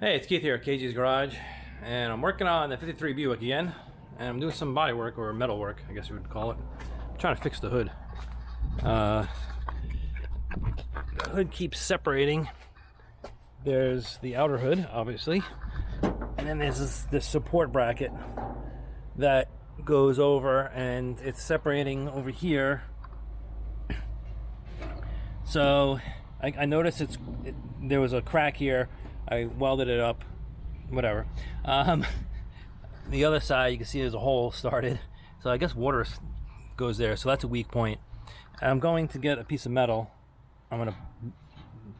Hey, it's Keith here at KG's Garage, and I'm working on the 53 Buick again, and I'm doing some body work, or metal work, I guess you would call it. I'm trying to fix the hood. The hood keeps separating. There's the outer hood, obviously, and then there's this support bracket that goes over, and it's separating over here. So I noticed there was a crack here. I welded it up, whatever. The other side, you can see there's a hole started. So I guess water goes there, so that's a weak point. I'm going to get a piece of metal. I'm gonna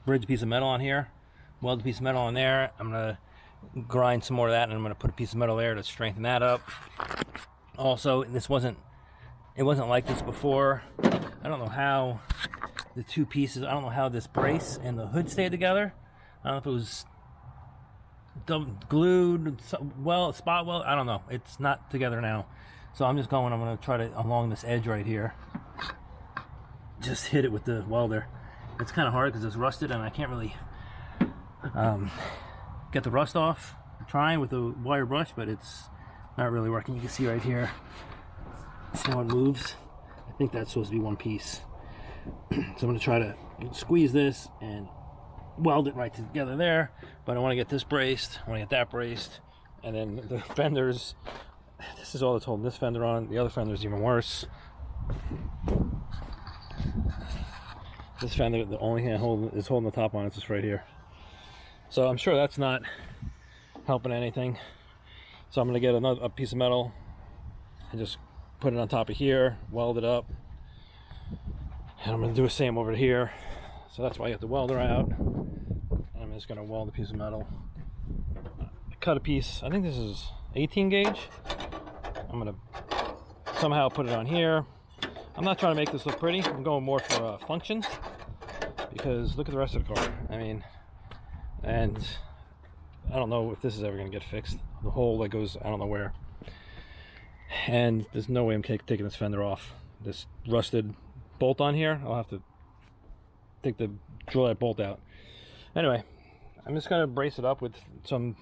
bridge a piece of metal on here, weld a piece of metal on there. I'm gonna grind some more of that, and I'm gonna put a piece of metal there to strengthen that up. Also, it wasn't like this before. I don't know how the two pieces, I don't know how this brace and the hood stayed together. I don't know if it was glued, well, spot weld, I don't know. It's not together now. So I'm going to try to, along this edge right here, just hit it with the welder. It's kind of hard because it's rusted and I can't really get the rust off. I'm trying with the wire brush, but it's not really working. You can see right here, see how it moves? I think that's supposed to be one piece. So I'm going to try to squeeze this and weld it right together there, but I want to get this braced, I want to get that braced, and then the fenders, this is all that's holding this fender on. The other fender is even worse. This fender, the only thing is holding the top on is just right here. So I'm sure that's not helping anything. So I'm going to get a piece of metal and just put it on top of here, weld it up, and I'm going to do the same over here. So that's why I got the welder out. I'm just going to weld a piece of metal. I cut a piece, I think this is 18 gauge. I'm going to somehow put it on here. I'm not trying to make this look pretty. I'm going more for function, because look at the rest of the car. I mean, and I don't know if this is ever going to get fixed. The hole that goes, I don't know where. And there's no way I'm taking this fender off. This rusted bolt on here, I'll have to drill that bolt out. Anyway, I'm just going to brace it up with some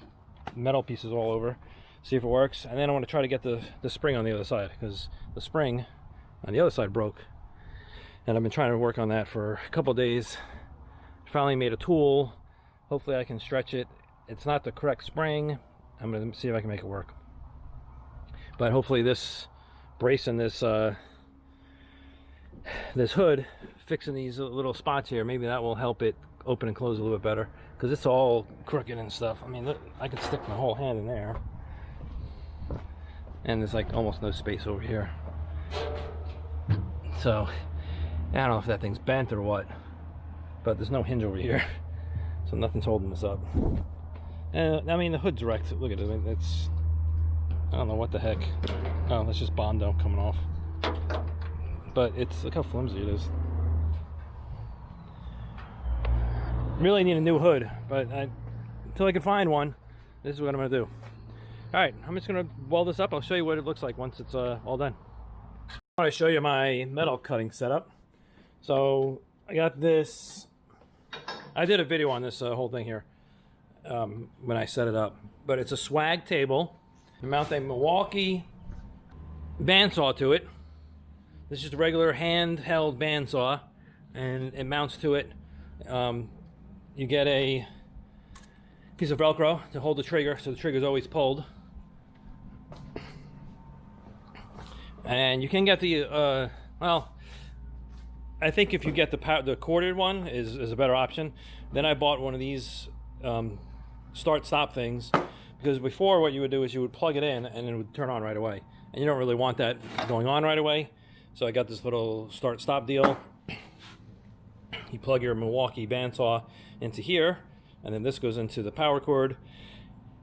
metal pieces all over, see if it works, and then I want to try to get the spring on the other side, because the spring on the other side broke, and I've been trying to work on that for a couple days. Finally made a tool. Hopefully I can stretch it. It's not the correct spring. I'm going to see if I can make it work, but hopefully this brace and this hood, fixing these little spots here, maybe that will help it open and close a little bit better, because it's all crooked and stuff. I mean, look, I could stick my whole hand in there, and there's like almost no space over here. So I don't know if that thing's bent or what, but there's no hinge over here, so nothing's holding this up. And I mean, the hood's wrecked. Look at it. It's, I don't know what the heck. Oh, that's just Bondo coming off. But it's, look how flimsy it is. Really need a new hood, but until I can find one, this is what I'm going to do. Alright, I'm just going to weld this up. I'll show you what it looks like once it's all done. I want to show you my metal cutting setup. So I got this, I did a video on this whole thing here when I set it up, but it's a swag table. You mount a Milwaukee bandsaw to it. This is just a regular handheld bandsaw, and it mounts to it. You get a piece of Velcro to hold the trigger, so the trigger is always pulled. And you can get the, well, I think if you get the corded one is a better option. Then I bought one of these start-stop things, because before what you would do is you would plug it in and it would turn on right away. And you don't really want that going on right away. So I got this little start-stop deal. You plug your Milwaukee bandsaw into here, and then this goes into the power cord.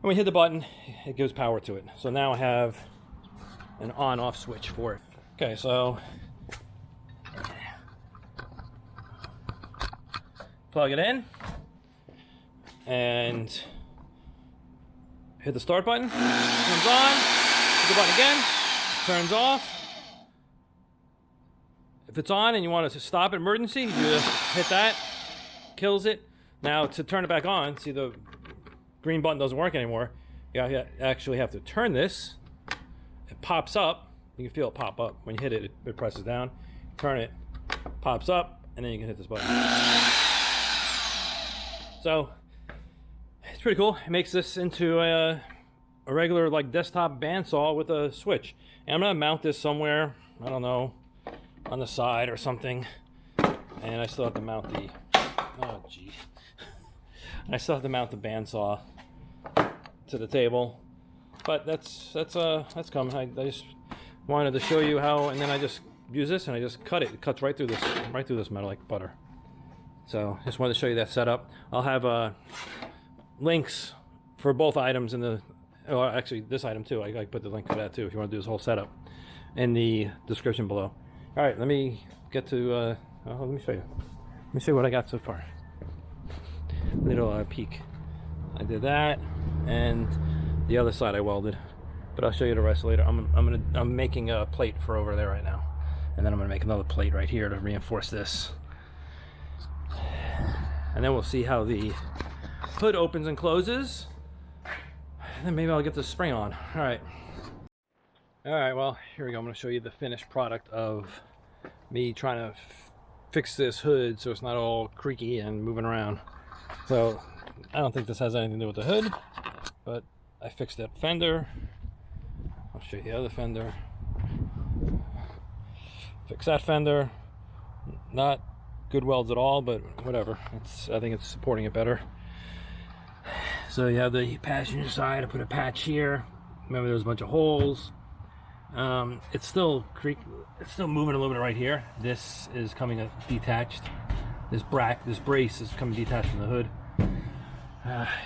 When we hit the button, it gives power to it. So now I have an on-off switch for it. Okay, so plug it in and hit the start button. Turns on. Hit the button again. Turns off. If it's on and you want to stop at emergency, you just hit that, kills it. Now to turn it back on, see the green button doesn't work anymore, you actually have to turn this. It pops up. You can feel it pop up. When you hit it, it presses down. Turn it, pops up, and then you can hit this button. So it's pretty cool. It makes this into a regular like desktop bandsaw with a switch. And I'm gonna mount this somewhere, I don't know, on the side or something. And I still have to mount the, oh geez. I still have to mount the bandsaw to the table. But that's coming. I just wanted to show you how, and then I just use this and I just cut it. It cuts right through this metal like butter. So just wanted to show you that setup. I'll have links for both items in the, oh, actually this item too. I put the link for that too if you want to do this whole setup in the description below. All right, let me get to, let me show you. Let me show you what I got so far. Little peek. I did that, and the other side I welded, but I'll show you the rest later. I'm making a plate for over there right now, and then I'm gonna make another plate right here to reinforce this, and then we'll see how the hood opens and closes, and then maybe I'll get the spring on. All right, well, here we go. I'm gonna show you the finished product of me trying to fix this hood so it's not all creaky and moving around. So I don't think this has anything to do with the hood, but I fixed that fender. I'll show you the other fender. Fix that fender. Not good welds at all, but whatever. I think it's supporting it better. So you have the passenger side. I put a patch here. Remember, there's a bunch of holes. It's still moving a little bit right here. This is coming detached. This brace is coming detached from the hood.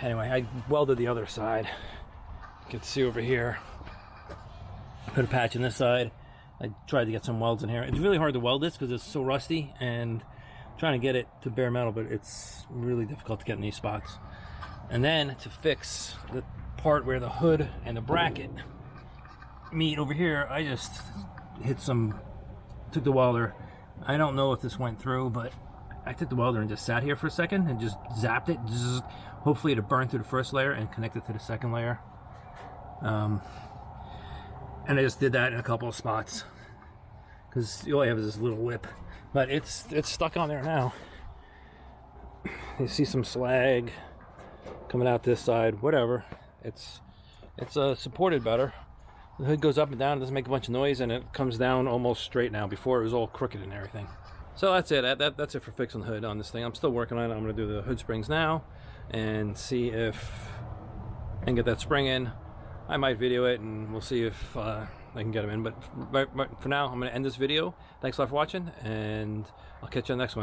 Anyway, I welded the other side. You can see over here. Put a patch on this side. I tried to get some welds in here. It's really hard to weld this because it's so rusty, and trying to get it to bare metal, but it's really difficult to get in these spots. And then to fix the part where the hood and the bracket meet over here, I just took the welder. I don't know if this went through, but I took the welder and just sat here for a second and just zapped it. Hopefully it'll burn through the first layer and connect it to the second layer. And I just did that in a couple of spots because all I have is this little lip, but it's stuck on there now. You see some slag coming out this side. Whatever, it's supported better. The hood goes up and down, it doesn't make a bunch of noise, and it comes down almost straight now. Before it was all crooked and everything. So that's it. That's it for fixing the hood on this thing. I'm still working on it. I'm going to do the hood springs now and see if I can get that spring in. I might video it and we'll see if I can get them in. But for now, I'm going to end this video. Thanks a lot for watching, and I'll catch you on the next one.